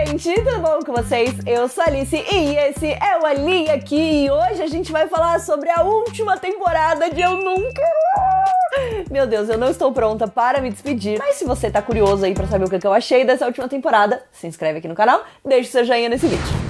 gente, tudo bom com vocês? Eu sou a Alice e esse é o Ali aqui e hoje a gente vai falar sobre a última temporada de Eu Nunca. Meu Deus, eu não estou pronta para me despedir, mas se você tá curioso aí pra saber o que eu achei dessa última temporada, se inscreve aqui no canal, deixa o seu joinha nesse vídeo.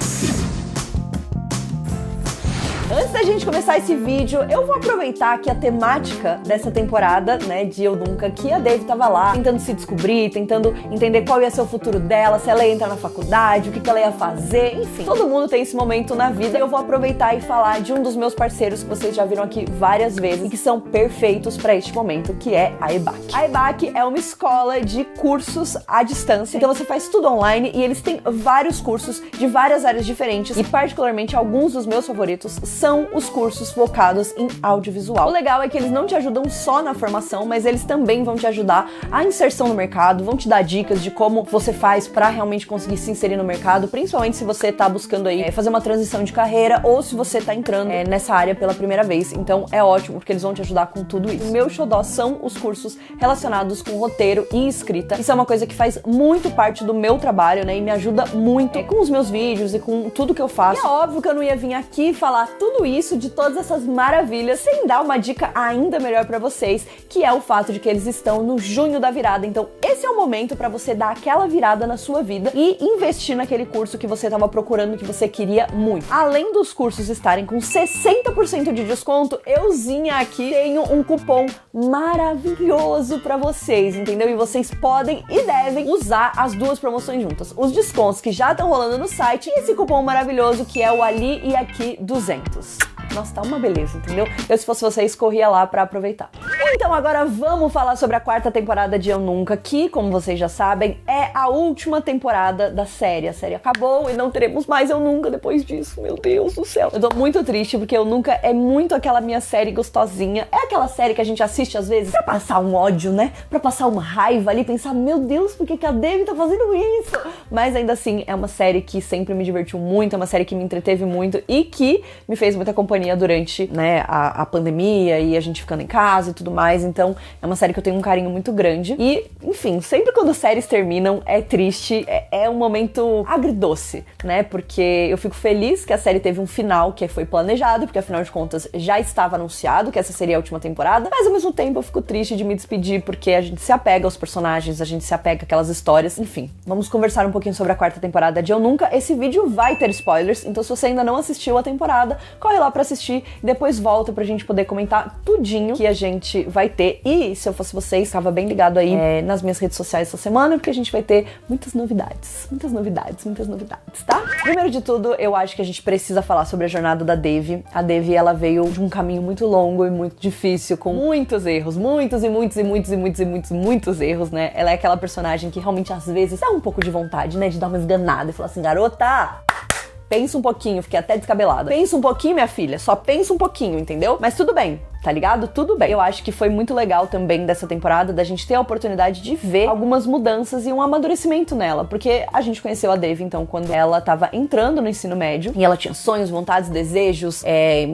Antes da gente começar esse vídeo, eu vou aproveitar que a temática dessa temporada, né, de Eu Nunca, que a Devi tava lá, tentando se descobrir, tentando entender qual ia ser o futuro dela, se ela ia entrar na faculdade, o que ela ia fazer, enfim. Todo mundo tem esse momento na vida e eu vou aproveitar e falar de um dos meus parceiros que vocês já viram aqui várias vezes e que são perfeitos pra este momento, que é a EBAC. A EBAC é uma escola de cursos à distância, então você faz tudo online e eles têm vários cursos de várias áreas diferentes e particularmente alguns dos meus favoritos são os cursos focados em audiovisual. O legal é que eles não te ajudam só na formação, mas eles também vão te ajudar a inserção no mercado, vão te dar dicas de como você faz para realmente conseguir se inserir no mercado, principalmente se você tá buscando aí fazer uma transição de carreira ou se você tá entrando nessa área pela primeira vez. Então é ótimo, porque eles vão te ajudar com tudo isso. O meu xodó são os cursos relacionados com roteiro e escrita. Isso é uma coisa que faz muito parte do meu trabalho, né, e me ajuda muito com os meus vídeos e com tudo que eu faço. E é óbvio que eu não ia vir aqui falar tudo isso, de todas essas maravilhas, sem dar uma dica ainda melhor pra vocês, que é o fato de que eles estão no junho da virada. Então esse é o momento pra você dar aquela virada na sua vida e investir naquele curso que você tava procurando, que você queria muito. Além dos cursos estarem com 60% de desconto, euzinha aqui tenho um cupom maravilhoso pra vocês, entendeu? E vocês podem e devem usar as duas promoções juntas. Os descontos que já estão rolando no site e esse cupom maravilhoso que é o Ali e Aqui 200. Nossa, tá uma beleza, entendeu? Eu, se fosse vocês, corria lá pra aproveitar. Então agora vamos falar sobre a quarta temporada de Eu Nunca, que, como vocês já sabem, é a última temporada da série. A série acabou e não teremos mais Eu Nunca depois disso. Meu Deus do céu. Eu tô muito triste porque Eu Nunca é muito aquela minha série gostosinha. É aquela série que a gente assiste às vezes pra passar um ódio, né? Pra passar uma raiva ali, pensar, meu Deus, por que a Devi tá fazendo isso? Mas ainda assim, é uma série que sempre me divertiu muito, é uma série que me entreteve muito e que me fez muita companhia durante, né, a pandemia e a gente ficando em casa e tudo mais, então é uma série que eu tenho um carinho muito grande e, enfim, sempre quando séries terminam é triste, é um momento agridoce, né, porque eu fico feliz que a série teve um final que foi planejado, porque afinal de contas já estava anunciado que essa seria a última temporada, mas ao mesmo tempo eu fico triste de me despedir porque a gente se apega aos personagens, a gente se apega àquelas histórias, enfim, vamos conversar um pouquinho sobre a quarta temporada de Eu Nunca. Esse vídeo vai ter spoilers, então se você ainda não assistiu a temporada, corre lá pra assistir e depois volta pra gente poder comentar tudinho que a gente vai ter. E se eu fosse vocês, estava bem ligado aí nas minhas redes sociais essa semana, porque a gente vai ter muitas novidades, tá? Primeiro de tudo, eu acho que a gente precisa falar sobre a jornada da Devi. A Devi, ela veio de um caminho muito longo e muito difícil, com muitos erros, muitos erros, né? Ela é aquela personagem que realmente às vezes dá um pouco de vontade, né, de dar uma esganada e falar assim, garota, pensa um pouquinho, fiquei até descabelada. Pensa um pouquinho, minha filha, só pensa um pouquinho, entendeu? Mas tudo bem, tá ligado? Tudo bem. Eu acho que foi muito legal também dessa temporada da gente ter a oportunidade de ver algumas mudanças e um amadurecimento nela, porque a gente conheceu a Devi, então, quando ela tava entrando no ensino médio e ela tinha sonhos, vontades, desejos,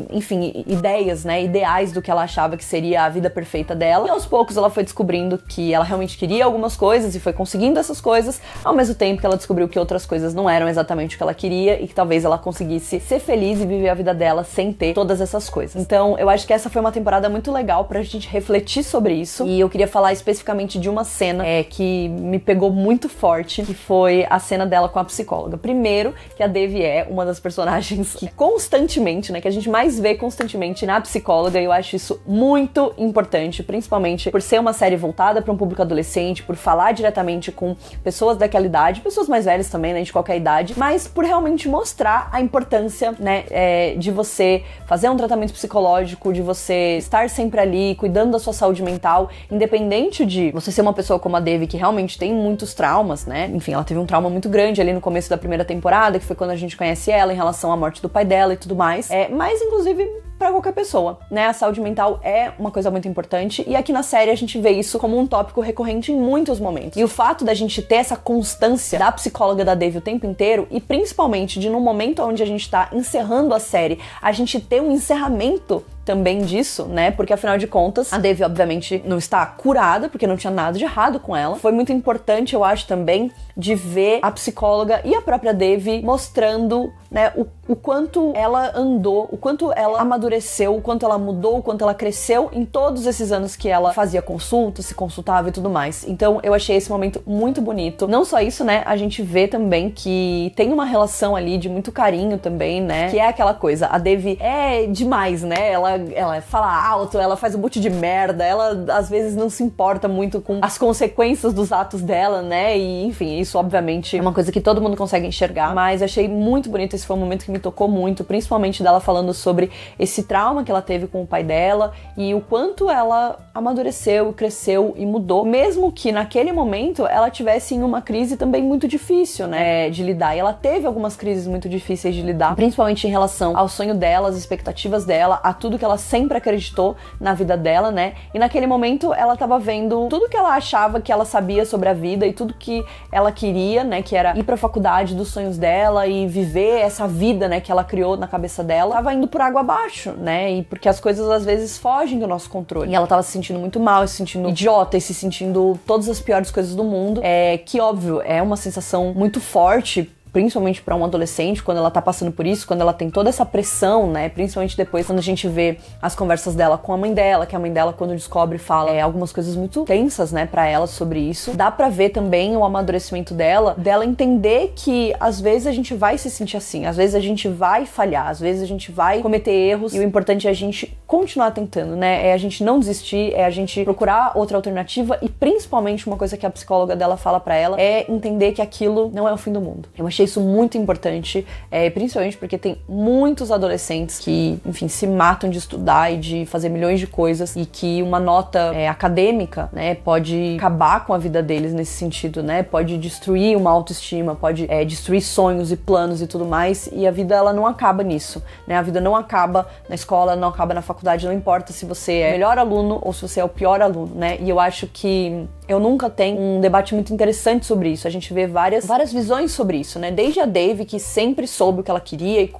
enfim, ideias, né, ideais do que ela achava que seria a vida perfeita dela. E aos poucos ela foi descobrindo que ela realmente queria algumas coisas e foi conseguindo essas coisas, ao mesmo tempo que ela descobriu que outras coisas não eram exatamente o que ela queria e que talvez ela conseguisse ser feliz e viver a vida dela sem ter todas essas coisas. Então, eu acho que essa foi uma temporada muito legal pra gente refletir sobre isso. E eu queria falar especificamente de uma cena que me pegou muito forte, que foi a cena dela com a psicóloga. Primeiro, que a Devi é uma das personagens que constantemente, né, que a gente mais vê constantemente na psicóloga, e eu acho isso muito importante, principalmente por ser uma série voltada para um público adolescente, por falar diretamente com pessoas daquela idade, pessoas mais velhas também, né, de qualquer idade, mas por realmente mostrar a importância, né, de você fazer um tratamento psicológico, de você estar sempre ali, cuidando da sua saúde mental, independente de você ser uma pessoa como a Devi, que realmente tem muitos traumas, né? Enfim, ela teve um trauma muito grande ali no começo da primeira temporada, que foi quando a gente conhece ela em relação à morte do pai dela e tudo mais. Mas, inclusive, pra qualquer pessoa, né? A saúde mental é uma coisa muito importante e aqui na série a gente vê isso como um tópico recorrente em muitos momentos. E o fato da gente ter essa constância da psicóloga da Devi o tempo inteiro e principalmente de num momento onde a gente tá encerrando a série, a gente ter um encerramento também disso, né? Porque afinal de contas, a Devi obviamente não está curada, porque não tinha nada de errado com ela. Foi muito importante, eu acho também, de ver a psicóloga e a própria Devi mostrando, né, o quanto ela andou, o quanto ela amadureceu, o quanto ela mudou, o quanto ela cresceu em todos esses anos que ela fazia consulta, se consultava e tudo mais. Então eu achei esse momento muito bonito. Não só isso, né, a gente vê também que tem uma relação ali de muito carinho também, né, que é aquela coisa, a Devi é demais, né, ela fala alto, ela faz um monte de merda, ela às vezes não se importa muito com as consequências dos atos dela, né, e enfim, isso obviamente é uma coisa que todo mundo consegue enxergar, mas eu achei muito bonito, esse foi um momento que me tocou muito, principalmente dela falando sobre esse trauma que ela teve com o pai dela e o quanto ela amadureceu, cresceu e mudou, mesmo que naquele momento ela tivesse em uma crise também muito difícil, né, de lidar, e ela teve algumas crises muito difíceis de lidar, principalmente em relação ao sonho dela, às expectativas dela, a tudo que ela sempre acreditou na vida dela, né, e naquele momento ela tava vendo tudo que ela achava que ela sabia sobre a vida e tudo que ela queria, né, que era ir pra faculdade dos sonhos dela e viver essa vida, né, que ela criou na cabeça dela, tava indo por água abaixo, né, e porque as coisas às vezes fogem do nosso controle. E ela tava se sentindo muito mal, se sentindo idiota e se sentindo todas as piores coisas do mundo, que óbvio, é uma sensação muito forte, principalmente para um adolescente, quando ela tá passando por isso, quando ela tem toda essa pressão, né, principalmente depois quando a gente vê as conversas dela com a mãe dela, que a mãe dela quando descobre fala algumas coisas muito tensas, né, para ela sobre isso. Dá pra ver também o amadurecimento dela entender que às vezes a gente vai se sentir assim, às vezes a gente vai falhar, às vezes a gente vai cometer erros e o importante é a gente continuar tentando, né, é a gente não desistir, é a gente procurar outra alternativa e principalmente uma coisa que a psicóloga dela fala pra ela é entender que aquilo não é o fim do mundo. Eu achei isso muito importante, principalmente porque tem muitos adolescentes que, enfim, se matam de estudar e de fazer milhões de coisas e que uma nota acadêmica, né, pode acabar com a vida deles nesse sentido, né, pode destruir uma autoestima, pode destruir sonhos e planos e tudo mais, e a vida ela não acaba nisso, né, a vida não acaba na escola, não acaba na faculdade, não importa se você é o melhor aluno ou se você é o pior aluno, né, e eu acho que Eu Nunca tem um debate muito interessante sobre isso. A gente vê várias visões sobre isso, né? Desde a Devi, que sempre soube o que ela queria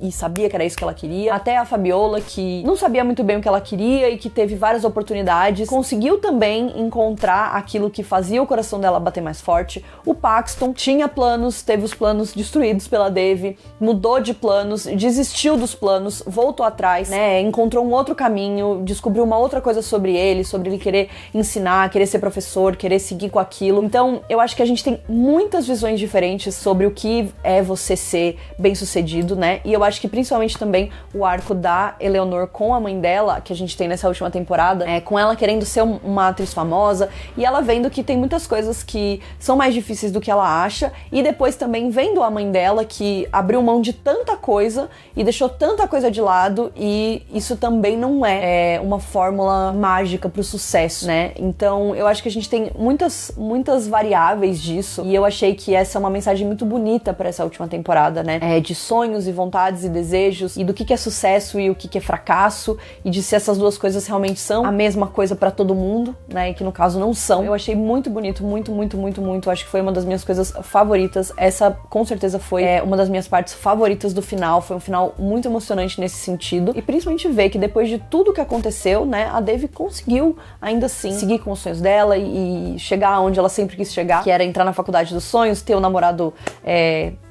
e sabia que era isso que ela queria, até a Fabiola, que não sabia muito bem o que ela queria e que teve várias oportunidades, conseguiu também encontrar aquilo que fazia o coração dela bater mais forte. O Paxton tinha planos, teve os planos destruídos pela Devi, mudou de planos, desistiu dos planos, voltou atrás, né? Encontrou um outro caminho, descobriu uma outra coisa sobre ele querer ensinar, querer ser professor, querer seguir com aquilo. Então, eu acho que a gente tem muitas visões diferentes sobre o que é você ser bem-sucedido, né? E eu acho que principalmente também o arco da Eleanor com a mãe dela, que a gente tem nessa última temporada, com ela querendo ser uma atriz famosa e ela vendo que tem muitas coisas que são mais difíceis do que ela acha, e depois também vendo a mãe dela que abriu mão de tanta coisa e deixou tanta coisa de lado, e isso também não é uma fórmula mágica pro sucesso, né? Então eu acho que a gente tem muitas variáveis disso, e eu achei que essa é uma mensagem muito bonita pra essa última temporada, né? De sonhos e vontades e desejos, e do que é sucesso e o que é fracasso, e de se essas duas coisas realmente são a mesma coisa pra todo mundo, né? E que no caso não são. Eu achei muito bonito, muito. Acho que foi uma das minhas coisas favoritas. Essa com certeza foi uma das minhas partes favoritas do final. Foi um final muito emocionante nesse sentido, e principalmente ver que depois de tudo que aconteceu, né, a Devi conseguiu ainda assim seguir com os sonhos dela e chegar onde ela sempre quis chegar, que era entrar na faculdade dos sonhos, ter um namorado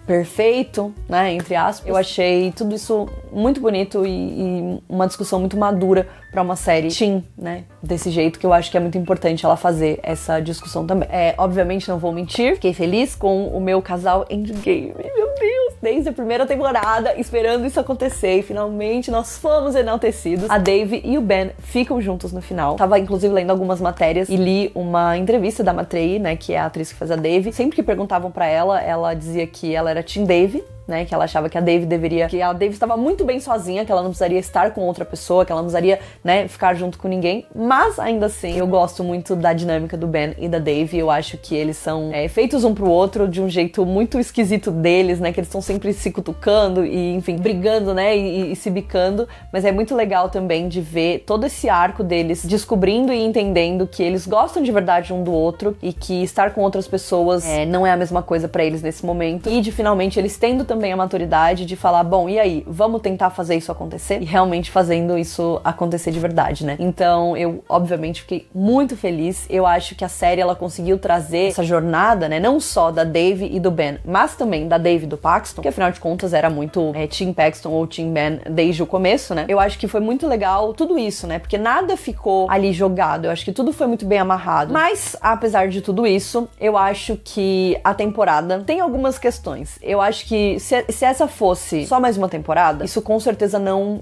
perfeito, né, entre aspas. Eu achei tudo isso muito bonito e uma discussão muito madura pra uma série teen, né, desse jeito, que eu acho que é muito importante ela fazer essa discussão também. Obviamente não vou mentir, fiquei feliz com o meu casal Endgame, meu Deus, desde a primeira temporada, esperando isso acontecer, e finalmente nós fomos enaltecidos. A Devi e o Ben ficam juntos no final. Tava inclusive lendo algumas matérias e li uma entrevista da Matrei, né, que é a atriz que faz a Devi. Sempre que perguntavam pra ela, ela dizia que ela era Team Devi, né, que ela achava que a Devi estava muito bem sozinha, que ela não precisaria estar com outra pessoa, que ela não precisaria, né, ficar junto com ninguém, mas ainda assim eu gosto muito da dinâmica do Ben e da Devi. Eu acho que eles são feitos um pro outro de um jeito muito esquisito deles, né, que eles estão sempre se cutucando e, enfim, brigando, né, e se bicando, mas é muito legal também de ver todo esse arco deles descobrindo e entendendo que eles gostam de verdade um do outro e que estar com outras pessoas não é a mesma coisa pra eles nesse momento, e de finalmente eles tendo também também a maturidade de falar, bom, e aí, vamos tentar fazer isso acontecer? E realmente fazendo isso acontecer de verdade, né? Então, eu, obviamente, fiquei muito feliz. Eu acho que a série, ela conseguiu trazer essa jornada, né? Não só da Dave e do Ben, mas também da Dave e do Paxton, que afinal de contas era muito Team Paxton ou Team Ben desde o começo, né? Eu acho que foi muito legal tudo isso, né? Porque nada ficou ali jogado. Eu acho que tudo foi muito bem amarrado. Mas, apesar de tudo isso, eu acho que a temporada tem algumas questões. Eu acho que se essa fosse só mais uma temporada, isso com certeza não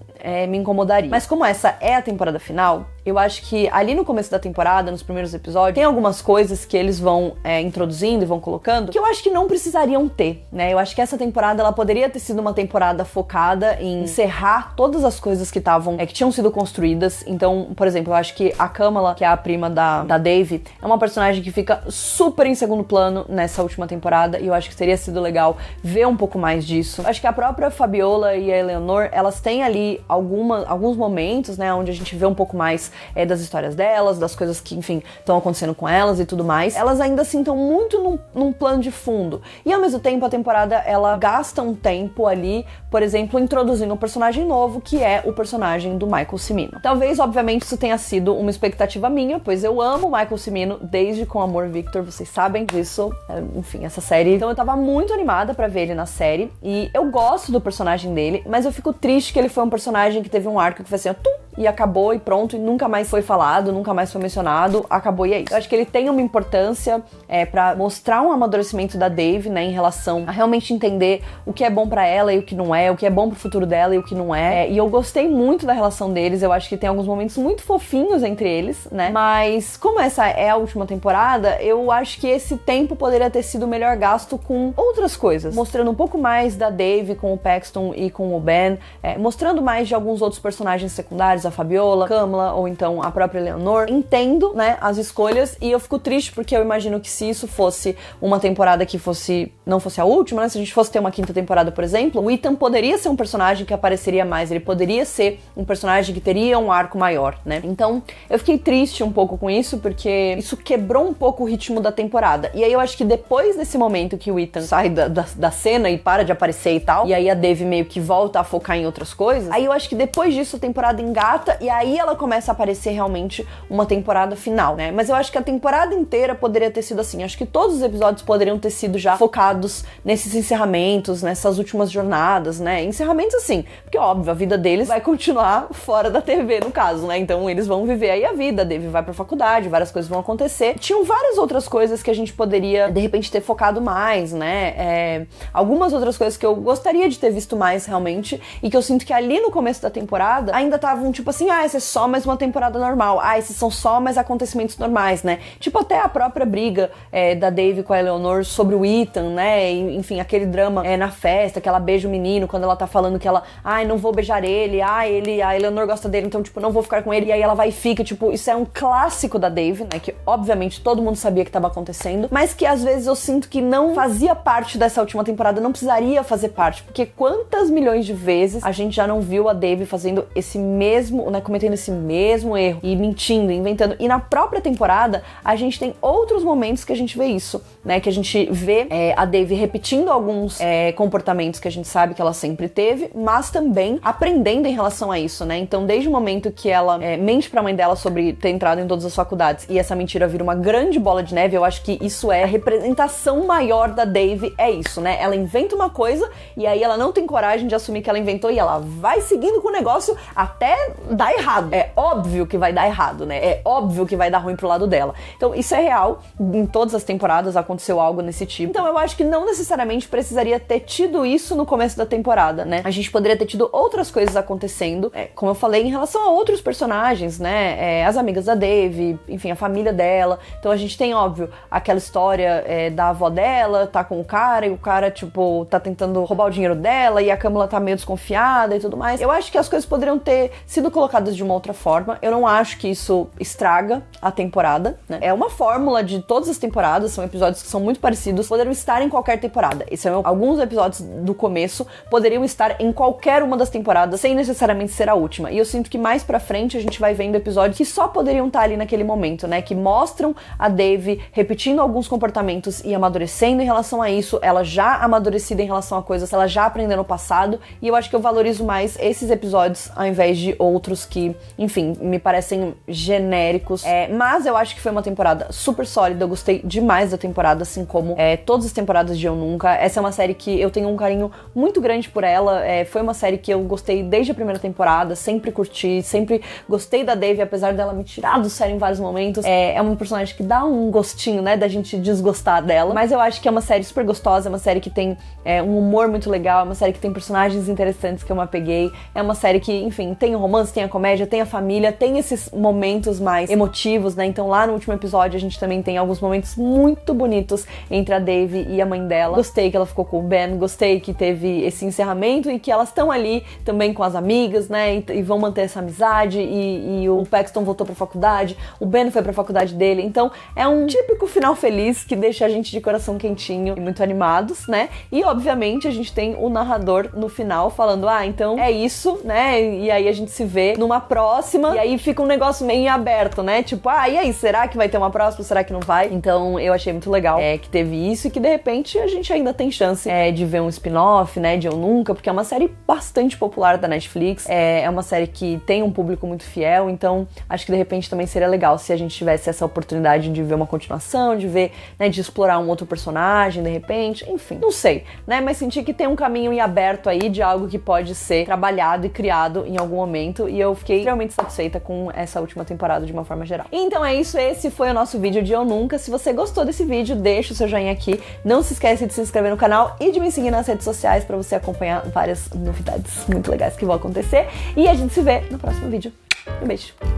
me incomodaria. Mas como essa é a temporada final, eu acho que ali no começo da temporada, nos primeiros episódios, tem algumas coisas que eles vão introduzindo e vão colocando que eu acho que não precisariam ter, né? Eu acho que essa temporada, ela poderia ter sido uma temporada focada em encerrar todas as coisas que estavam, que tinham sido construídas. Então, por exemplo, eu acho que a Kamala, que é a prima da Dave, é uma personagem que fica super em segundo plano nessa última temporada, e eu acho que teria sido legal ver um pouco mais disso. Eu acho que a própria Fabiola e a Eleanor, elas têm ali alguns momentos, né, onde a gente vê um pouco mais das histórias delas, das coisas que, enfim, estão acontecendo com elas e tudo mais. Elas ainda assim estão muito num plano de fundo. E ao mesmo tempo a temporada, ela gasta um tempo ali, por exemplo, introduzindo um personagem novo, que é o personagem do Michael Cimino. Talvez, obviamente, isso tenha sido uma expectativa minha, pois eu amo o Michael Cimino desde Com Amor, Victor, vocês sabem disso. Enfim, essa série. Então eu tava muito animada pra ver ele na série, e eu gosto do personagem dele, mas eu fico triste que ele foi um personagem que teve um arco que foi assim, e acabou e pronto, e nunca mais foi falado, nunca mais foi mencionado, acabou e é isso. Eu acho que ele tem uma importância pra mostrar um amadurecimento da Dave, né, em relação a realmente entender o que é bom pra ela e o que não é, o que é bom pro futuro dela e o que não é. E eu gostei muito da relação deles, eu acho que tem alguns momentos muito fofinhos entre eles, né, mas como essa é a última temporada, eu acho que esse tempo poderia ter sido melhor gasto com outras coisas, mostrando um pouco mais da Dave com o Paxton e com o Ben, mostrando mais de alguns outros personagens secundários, a Fabiola, Kamala ou então a própria Eleanor. Entendo, né, as escolhas, e eu fico triste porque eu imagino que se isso fosse uma temporada que não fosse a última, né, se a gente fosse ter uma quinta temporada, por exemplo, o Ethan poderia ser um personagem que apareceria mais, ele poderia ser um personagem que teria um arco maior, né? Então, eu fiquei triste um pouco com isso, porque isso quebrou um pouco o ritmo da temporada. E aí eu acho que depois desse momento que o Ethan sai da cena e para de aparecer e tal, e aí a Dave meio que volta a focar em outras coisas, aí eu acho que depois disso a temporada engata, e aí ela começa a aparecer realmente uma temporada final, né? Mas eu acho que a temporada inteira poderia ter sido assim. Acho que todos os episódios poderiam ter sido já focados nesses encerramentos, nessas últimas jornadas, né? Encerramentos assim, porque óbvio, a vida deles vai continuar fora da TV, no caso, né? Então eles vão viver aí a vida, a Dave vai pra faculdade, várias coisas vão acontecer. Tinham várias outras coisas que a gente poderia, de repente, ter focado mais, né? Algumas outras coisas que eu gostaria de ter visto mais, realmente, e que eu sinto que ali no começo da temporada ainda estavam, tipo assim, essa é só mais uma temporada normal, esses são só mais acontecimentos normais, né? Tipo, até a própria briga da Dave com a Eleanor sobre o Ethan, né? E, enfim, aquele drama na festa, que ela beija o menino quando ela tá falando que ela, não vou beijar ele, a Eleanor gosta dele, então, tipo, não vou ficar com ele, e aí ela vai e fica, tipo, isso é um clássico da Dave, né? Que, obviamente, todo mundo sabia que tava acontecendo, mas que, às vezes, eu sinto que não fazia parte dessa última temporada, não precisaria fazer parte, porque quantas milhões de vezes a gente já não viu a Dave fazendo esse mesmo, né, cometendo esse mesmo erro e mentindo, inventando. E na própria temporada a gente tem outros momentos que a gente vê isso, né, que a gente vê a Dave repetindo alguns comportamentos que a gente sabe que ela sempre teve, mas também aprendendo em relação a isso, né? Então, desde o momento que ela mente pra mãe dela sobre ter entrado em todas as faculdades e essa mentira vira uma grande bola de neve, eu acho que isso é a representação maior da Dave, é isso, né? Ela inventa uma coisa e aí ela não tem coragem de assumir que ela inventou e ela vai seguindo com o negócio até dar errado. É óbvio que vai dar errado, né? É óbvio que vai dar ruim pro lado dela. Então, isso é real. Em todas as temporadas aconteceu algo nesse tipo. Então, eu acho que não necessariamente precisaria ter tido isso no começo da temporada, né? A gente poderia ter tido outras coisas acontecendo, como eu falei, em relação a outros personagens, né? As amigas da Dave, enfim, a família dela. Então, a gente tem, óbvio, aquela história da avó dela, tá com o cara, e o cara, tipo, tá tentando roubar o dinheiro dela, e a Kamala tá meio desconfiada e tudo mais. Eu acho que as coisas poderiam ter sido colocadas de uma outra forma. Eu não acho que isso estraga a temporada, né? É uma fórmula de todas as temporadas, são episódios que são muito parecidos, poderiam estar em qualquer temporada. Alguns episódios do começo poderiam estar em qualquer uma das temporadas, sem necessariamente ser a última. E eu sinto que mais pra frente a gente vai vendo episódios que só poderiam estar ali naquele momento, né? Que mostram a Dave repetindo alguns comportamentos e amadurecendo em relação a isso, ela já amadurecida em relação a coisas, ela já aprendeu no passado, e eu acho que eu valorizo mais esses episódios ao invés de outros que, enfim, me parecem genéricos. Mas eu acho que foi uma temporada super sólida, eu gostei demais da temporada, assim como todas as temporadas de Eu Nunca. Essa é uma série que eu tenho um carinho muito grande por ela, foi uma série que eu gostei desde a primeira temporada, sempre curti, sempre gostei da Dave, apesar dela me tirar do sério em vários momentos. É uma personagem que dá um gostinho, né, da gente desgostar dela, mas eu acho que é uma série super gostosa, é uma série que tem um humor muito legal, é uma série que tem personagens interessantes que eu me apeguei, é uma série que, enfim, tem o romance, tem a comédia, tem a família, tem esses momentos mais emotivos, né? Então lá no último episódio a gente também tem alguns momentos muito bonitos entre a Dave e a mãe dela. Gostei que ela ficou com o Ben, gostei que teve esse encerramento e que elas estão ali também com as amigas, né? E vão manter essa amizade, e o Paxton voltou pra faculdade, o Ben foi pra faculdade dele, então é um típico final feliz que deixa a gente de coração quentinho e muito animados, né? E obviamente a gente tem o narrador no final falando, então é isso, né? E aí a gente se vê numa próxima, e aí fica um negócio meio aberto, né? Tipo, e aí, será que vai ter uma próxima? Será que não vai? Então eu achei muito legal que teve isso, e que de repente a gente ainda tem chance de ver um spin-off, né? De Eu Nunca, porque é uma série bastante popular da Netflix, é uma série que tem um público muito fiel, então acho que de repente também seria legal se a gente tivesse essa oportunidade de ver uma continuação, de ver, né, de explorar um outro personagem de repente, enfim, não sei, né? Mas senti que tem um caminho em aberto aí de algo que pode ser trabalhado e criado em algum momento, e eu fiquei realmente satisfeita com essa última temporada de uma forma geral. Então é isso, esse foi o nosso vídeo de Eu Nunca. Se você gostou desse vídeo, deixa o seu joinha aqui, não se esquece de se inscrever no canal e de me seguir nas redes sociais pra você acompanhar várias novidades muito legais que vão acontecer, e a gente se vê no próximo vídeo. Um beijo!